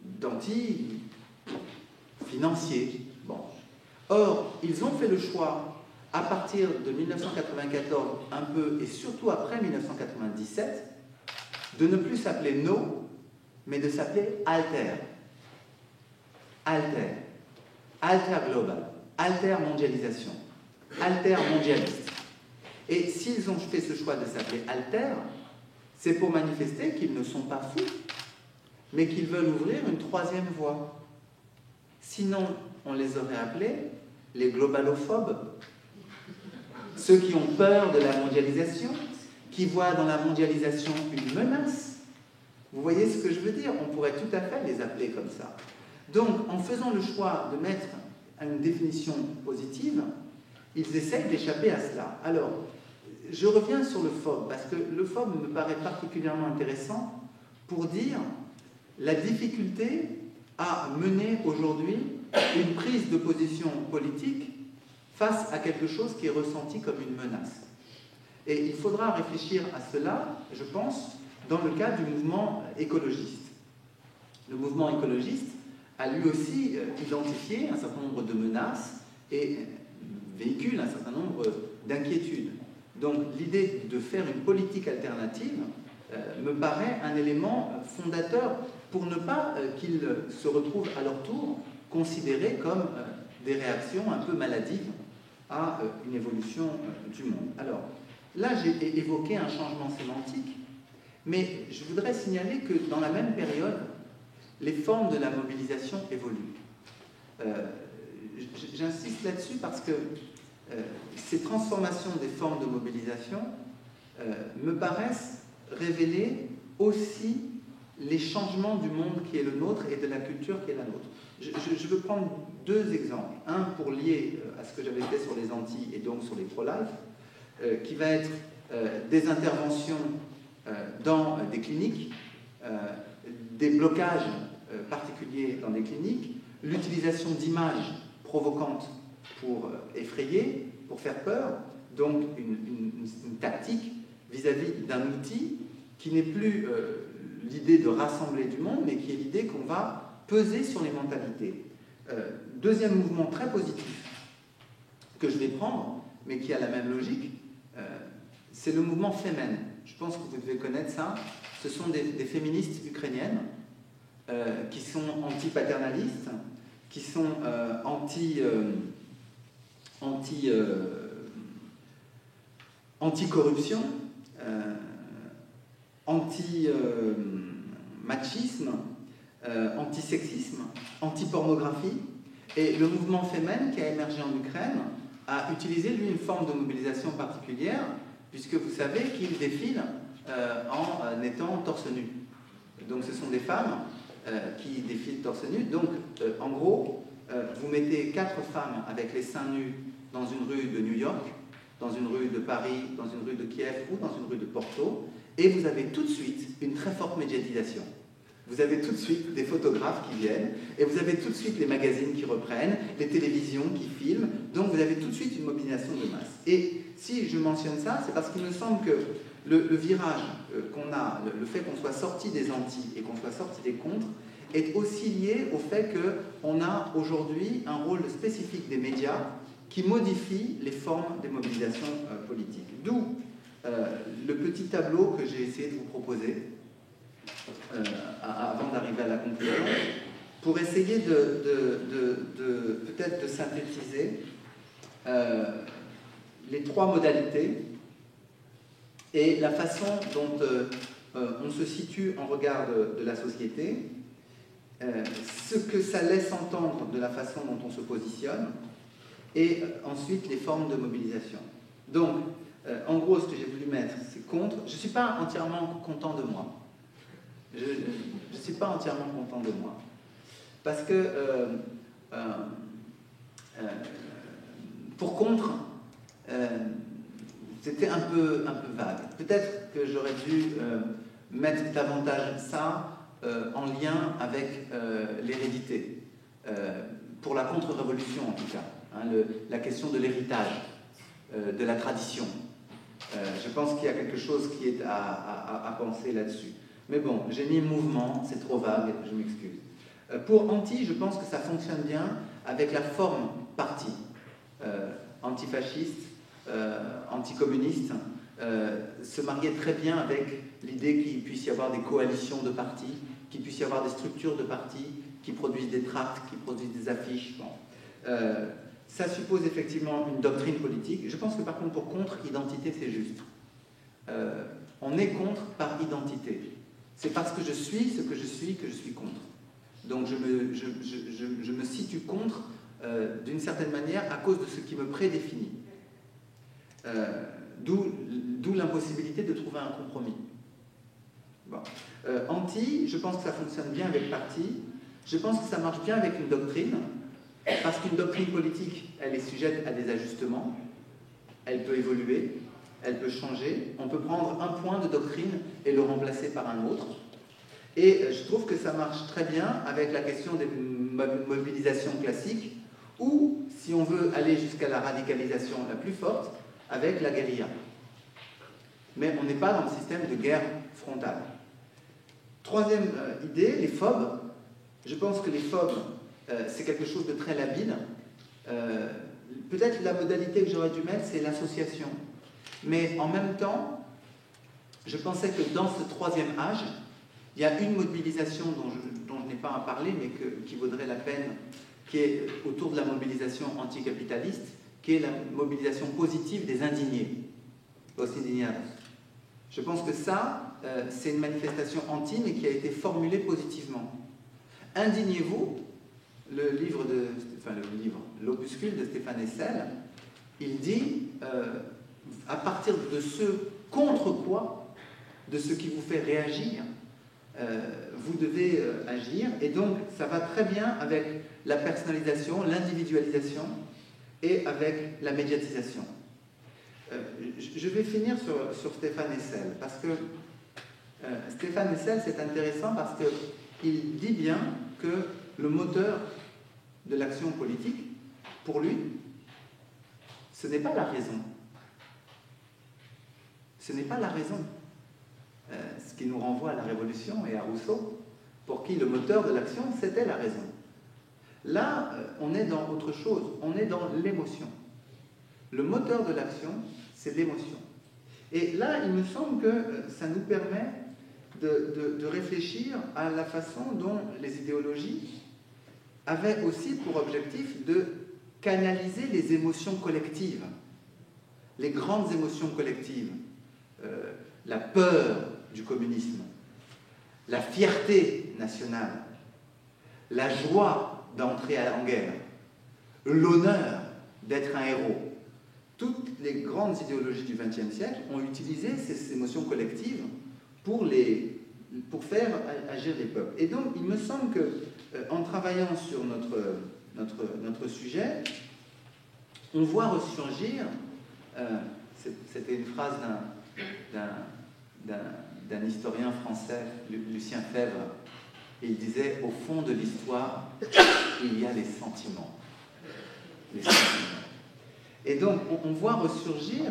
A: d'anti-financier. Bon. Or, ils ont fait le choix, à partir de 1994, un peu, et surtout après 1997, de ne plus s'appeler No, mais de s'appeler Alter. Alter. Alter global. Alter mondialisation. Alter mondialiste. Et s'ils ont fait ce choix de s'appeler Alter, c'est pour manifester qu'ils ne sont pas fous, mais qu'ils veulent ouvrir une troisième voie. Sinon, on les aurait appelés les globalophobes, ceux qui ont peur de la mondialisation, qui voient dans la mondialisation une menace. Vous voyez ce que je veux dire? On pourrait tout à fait les appeler comme ça. Donc, en faisant le choix de mettre une définition positive, ils essayent d'échapper à cela. Alors, je reviens sur le phobe, parce que le phobe me paraît particulièrement intéressant pour dire la difficulté à mener aujourd'hui une prise de position politique face à quelque chose qui est ressenti comme une menace. Et il faudra réfléchir à cela, je pense, dans le cas du mouvement écologiste. Le mouvement écologiste a lui aussi identifié un certain nombre de menaces et véhicule un certain nombre d'inquiétudes. Donc l'idée de faire une politique alternative me paraît un élément fondateur pour ne pas qu'ils se retrouvent à leur tour considérés comme des réactions un peu maladives à une évolution du monde. Alors, là, j'ai évoqué un changement sémantique, mais je voudrais signaler que dans la même période, les formes de la mobilisation évoluent. J'insiste là-dessus parce que ces transformations des formes de mobilisation me paraissent révéler aussi les changements du monde qui est le nôtre et de la culture qui est la nôtre. Je veux prendre deux exemples. Un pour lier à ce que j'avais fait sur les anti et donc sur les pro-life, qui va être des interventions dans des cliniques, des blocages particuliers dans des cliniques, l'utilisation d'images provocantes pour effrayer, pour faire peur, donc une tactique vis-à-vis d'un outil qui n'est plus l'idée de rassembler du monde, mais qui est l'idée qu'on va peser sur les mentalités. Deuxième mouvement très positif que je vais prendre, mais qui a la même logique, c'est le mouvement Femen. Je pense que vous devez connaître ça. Ce sont des féministes ukrainiennes qui sont anti-paternalistes, qui sont anti-corruption, anti-machisme, anti-sexisme, anti-pornographie. Et le mouvement Femen, qui a émergé en Ukraine, a utilisé, lui, une forme de mobilisation particulière, puisque vous savez qu'il défile en étant torse nu. Donc ce sont des femmes qui défilent torse nu. Donc, en gros, vous mettez 4 femmes avec les seins nus dans une rue de New York, dans une rue de Paris, dans une rue de Kiev ou dans une rue de Porto, et vous avez tout de suite une très forte médiatisation. Vous avez tout de suite des photographes qui viennent, et vous avez tout de suite les magazines qui reprennent, les télévisions qui filment, donc vous avez tout de suite une mobilisation de masse. Et si je mentionne ça, c'est parce qu'il me semble que le virage qu'on a, le fait qu'on soit sorti des anti et qu'on soit sorti des contre, est aussi lié au fait qu'on a aujourd'hui un rôle spécifique des médias qui modifie les formes des mobilisations politiques. D'où le petit tableau que j'ai essayé de vous proposer avant d'arriver à la conclusion, pour essayer peut-être de synthétiser les 3 modalités et la façon dont on se situe en regard de la société, ce que ça laisse entendre de la façon dont on se positionne, et ensuite les formes de mobilisation. Donc, en gros, ce que j'ai voulu mettre, c'est contre. Je ne suis pas entièrement content de moi. Je ne suis pas entièrement content de moi. Parce que, pour contre, c'était un peu vague. Peut-être que j'aurais dû mettre davantage ça en lien avec l'hérédité, pour la contre-révolution en tout cas, hein, la question de l'héritage, de la tradition. Je pense qu'il y a quelque chose qui est à penser là-dessus. Mais bon, j'ai mis mouvement, c'est trop vague, je m'excuse. Pour anti, je pense que ça fonctionne bien avec la forme parti. Antifasciste, anticommuniste, se mariait très bien avec l'idée qu'il puisse y avoir des coalitions de partis, qu'il puisse y avoir des structures de partis qui produisent des tracts, qui produisent des affiches. Bon. Ça suppose effectivement une doctrine politique. Je pense que par contre, pour contre-identité, c'est juste. On est contre par identité. C'est parce que je suis ce que je suis contre. Donc je me situe contre d'une certaine manière, à cause de ce qui me prédéfinit. D'où l'impossibilité de trouver un compromis. Bon. Anti, je pense que ça fonctionne bien avec parti. Je pense que ça marche bien avec une doctrine, parce qu'une doctrine politique, elle est sujette à des ajustements, elle peut évoluer, elle peut changer. On peut prendre un point de doctrine et le remplacer par un autre. Et je trouve que ça marche très bien avec la question des mobilisations classiques, ou, si on veut aller jusqu'à la radicalisation la plus forte, avec la guérilla. Mais on n'est pas dans le système de guerre frontale. Troisième idée, les phobes. Je pense que les phobes, c'est quelque chose de très labile. Peut-être la modalité que j'aurais dû mettre, c'est l'association. Mais en même temps, je pensais que dans ce troisième âge, il y a une mobilisation dont je n'ai pas à parler, mais qui vaudrait la peine, qui est autour de la mobilisation anticapitaliste, qui est la mobilisation positive des indignés, los indignados. Je pense que ça, c'est une manifestation anti, mais qui a été formulée positivement. Indignez-vous, l'opuscule de Stéphane Hessel, il dit, à partir de ce contre quoi, de ce qui vous fait réagir, vous devez agir, et donc ça va très bien avec la personnalisation, l'individualisation, et avec la médiatisation. Je vais finir sur Stéphane Hessel, parce que Stéphane Hessel, c'est intéressant parce qu'il dit bien que le moteur de l'action politique, pour lui, ce n'est pas la raison. Ce n'est pas la raison. Ce qui nous renvoie à la Révolution et à Rousseau, pour qui le moteur de l'action, c'était la raison. Là, on est dans autre chose, on est dans l'émotion. Le moteur de l'action, c'est l'émotion. Et là, il me semble que ça nous permet de réfléchir à la façon dont les idéologies avaient aussi pour objectif de canaliser les émotions collectives, les grandes émotions collectives, la peur du communisme, la fierté nationale, la joie d'entrer en guerre, l'honneur d'être un héros. Toutes les grandes idéologies du XXe siècle ont utilisé ces émotions collectives pour faire agir les peuples. Et donc, il me semble qu'en travaillant sur notre sujet, on voit ressurgir, c'était une phrase d'un historien français, Lucien Febvre, il disait « Au fond de l'histoire, il y a les sentiments. » Les sentiments. Et donc, on voit ressurgir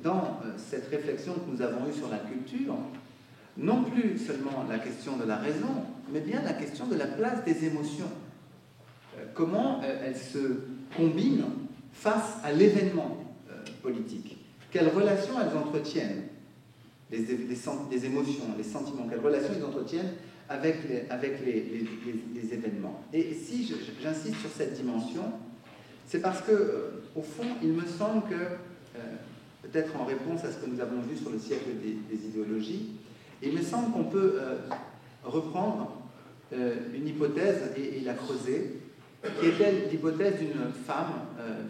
A: dans cette réflexion que nous avons eue sur la culture, non plus seulement la question de la raison, mais bien la question de la place des émotions. Comment elles se combinent face à l'événement politique. Quelles relations elles entretiennent, les émotions, les sentiments, quelles relations ils entretiennent avec les événements. Et si j'insiste sur cette dimension, c'est parce que, au fond, il me semble que, peut-être en réponse à ce que nous avons vu sur le siècle des idéologies, il me semble qu'on peut reprendre une hypothèse et la creuser, qui était l'hypothèse d'une femme,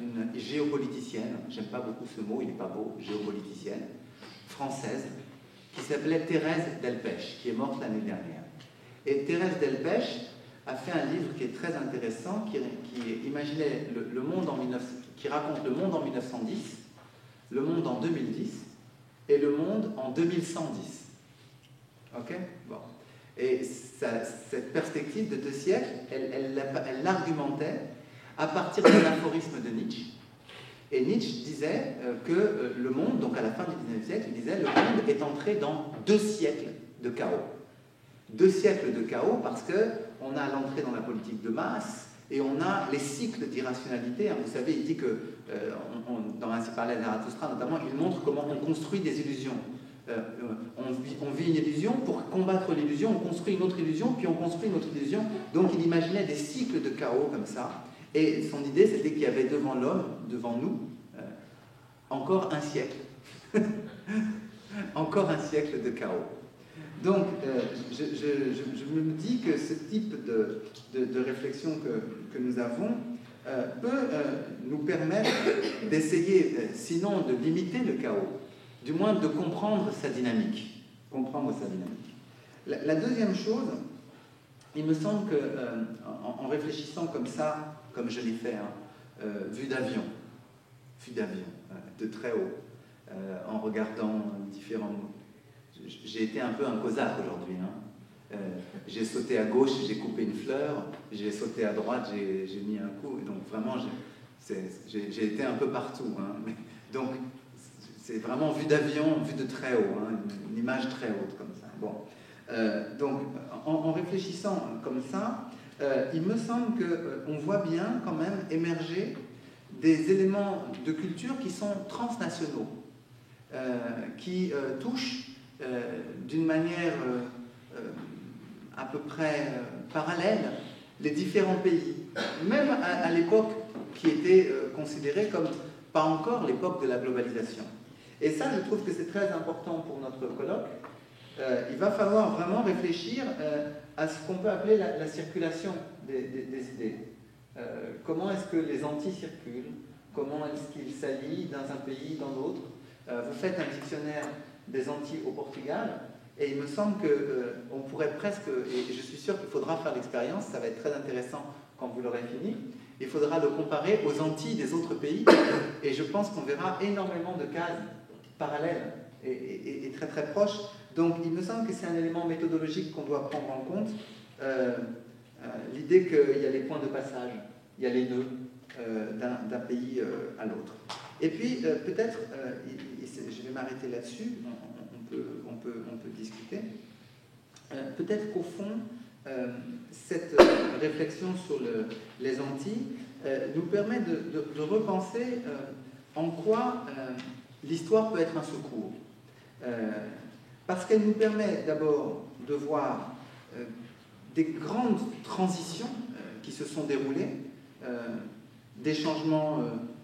A: d'une géopoliticienne, j'aime pas beaucoup ce mot, il n'est pas beau, géopoliticienne, française, qui s'appelait Thérèse Delpech, qui est morte l'année dernière. Et Thérèse Delpech a fait un livre qui est très intéressant, qui imaginait le monde qui raconte le monde en 1910, le monde en 2010 et le monde en 2110. Ok ? Bon. Et cette perspective de 2 siècles, elle l'argumentait à partir de l'aphorisme de Nietzsche. Et Nietzsche disait que le monde, donc à la fin du XIXe siècle, il disait le monde est entré dans 2 siècles de chaos. 2 siècles de chaos parce qu'on a l'entrée dans la politique de masse et on a les cycles d'irrationalité. Vous savez, il dit que, dans Ainsi parlait Zarathustra notamment, il montre comment on construit des illusions. On vit une illusion, pour combattre l'illusion, on construit une autre illusion, puis on construit une autre illusion. Donc il imaginait des cycles de chaos comme ça. Et son idée, c'était qu'il y avait devant l'homme, devant nous, encore un siècle. Encore un siècle de chaos. Donc, je me dis que ce type de réflexion que nous avons peut nous permettre d'essayer, sinon de limiter le chaos, du moins de comprendre sa dynamique. La deuxième chose, il me semble que, en réfléchissant comme ça, comme je l'ai fait, vue d'avion, de très haut, en regardant différents... J'ai été un peu un cosaque aujourd'hui. J'ai sauté à gauche, j'ai coupé une fleur, j'ai sauté à droite, j'ai mis un coup. Donc vraiment, j'ai été un peu partout. Donc c'est vraiment vue d'avion, vue de très haut, une image très haute comme ça. Bon. Donc en réfléchissant comme ça, il me semble qu'on voit bien quand même émerger des éléments de culture qui sont transnationaux, qui touchent d'une manière à peu près parallèle les différents pays, même à l'époque qui était considérée comme pas encore l'époque de la globalisation. Et ça, je trouve que c'est très important pour notre colloque. Il va falloir vraiment réfléchir à ce qu'on peut appeler la circulation des idées. Comment est-ce que les anti circulent? Comment est-ce qu'ils s'allient dans un pays, dans l'autre? Vous faites un dictionnaire des anti au Portugal, et il me semble qu'on pourrait presque, et je suis sûr qu'il faudra faire l'expérience, ça va être très intéressant quand vous l'aurez fini, il faudra le comparer aux Antilles des autres pays, et je pense qu'on verra énormément de cases parallèles et très très proches. Donc il me semble que c'est un élément méthodologique qu'on doit prendre en compte, l'idée qu'il y a les points de passage, il y a les nœuds d'un pays à l'autre. Et puis peut-être, je vais m'arrêter là-dessus, on peut discuter, peut-être qu'au fond, cette réflexion sur les Antilles nous permet de repenser en quoi l'histoire peut être un secours. Parce qu'elle nous permet d'abord de voir des grandes transitions qui se sont déroulées, des changements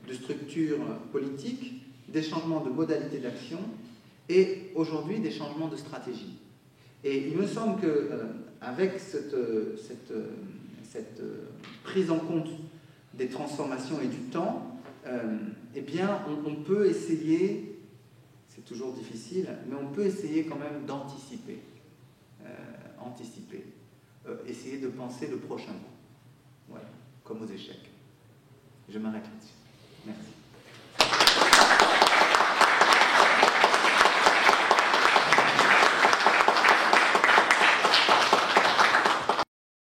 A: de structure politique, des changements de modalité d'action et aujourd'hui des changements de stratégie. Et il me semble qu'avec cette prise en compte des transformations et du temps, eh bien, on peut essayer, c'est toujours difficile, mais on peut essayer quand même d'anticiper, essayer de penser le prochain coup, voilà, comme aux échecs. Je m'arrête là-dessus. Merci.